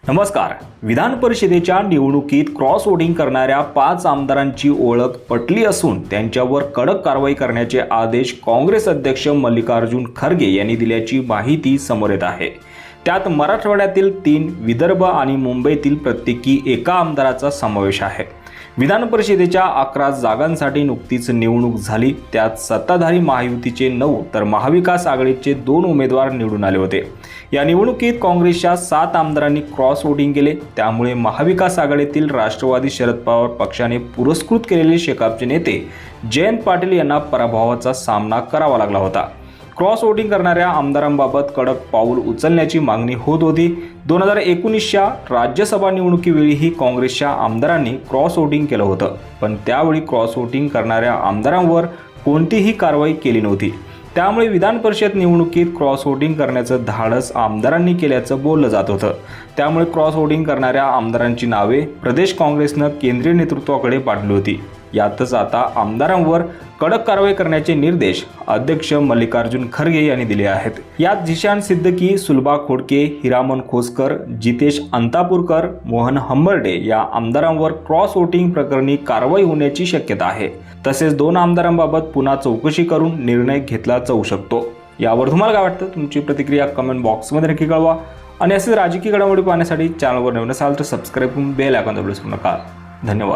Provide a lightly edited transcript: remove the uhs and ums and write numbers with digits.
नमस्कार. विधान परिषदेच्या निवडणुकीत क्रॉस वोटिंग करणाऱ्या 5 आमदारांची ओळख पटली असून त्यांच्यावर कडक कारवाई करण्याचे आदेश काँग्रेस अध्यक्ष मल्लिकार्जुन खरगे यांनी दिल्याची माहिती समोर येत आहे. त्यात मराठवाड्यातील 3, विदर्भ आणि मुंबईतील प्रत्येकी एका आमदाराचा समावेश आहे. विधान परिषदेच्या 11 जागांसाठी नुकतीच निवडणूक झाली. त्यात सत्ताधारी महायुतीचे 9 तर महाविकास आघाडीचे 2 उमेदवार निवडून आले होते. या निवडणुकीत काँग्रेसच्या 7 आमदारांनी क्रॉस वोटिंग केले. त्यामुळे महाविकास आघाडीतील राष्ट्रवादी शरद पवार पक्षाने पुरस्कृत केलेले शेकापचे नेते जयंत पाटील यांना पराभवाचा सामना करावा लागला होता. क्रॉस वोटिंग करणाऱ्या आमदारांबाबत कडक पाऊल उचलण्याची मागणी होत होती. 2019च्या राज्यसभा निवडणुकीवेळीही काँग्रेसच्या आमदारांनी क्रॉस वोटिंग केलं होतं, पण त्यावेळी क्रॉस वोटिंग करणाऱ्या आमदारांवर कोणतीही कारवाई केली नव्हती. त्यामुळे विधान परिषद निवडणुकीत क्रॉस वोटिंग करण्याचं धाडस आमदारांनी केल्याचं बोललं जात होतं. त्यामुळे क्रॉस वोटिंग करणाऱ्या आमदारांची नावे प्रदेश काँग्रेसनं केंद्रीय नेतृत्वाकडे पाठवली होती. यातच आता आमदारांवर कडक कारवाई करण्याचे निर्देश अध्यक्ष मल्लिकार्जुन खरगे यांनी दिले आहेत. यात जिशान सिद्दकी, सुलभा खोडके, हिरामन खोसकर, जितेश अंतापूरकर, मोहन हंबर्डे या आमदारांवर क्रॉस वोटिंग प्रकरणी कारवाई होण्याची शक्यता आहे. तसेच 2 आमदारांबाबत पुन्हा चौकशी करून निर्णय घेतला जाऊ शकतो. यावर तुम्हाला काय वाटतं? तुमची प्रतिक्रिया कमेंट बॉक्समध्ये नक्की कळवा. आणि असेच राजकीय घडामोडी पाहण्यासाठी चॅनलवर नवीन असाल तर सबस्क्राईब करून बेल आयकॉन दाबण्यास विसरू नका. धन्यवाद.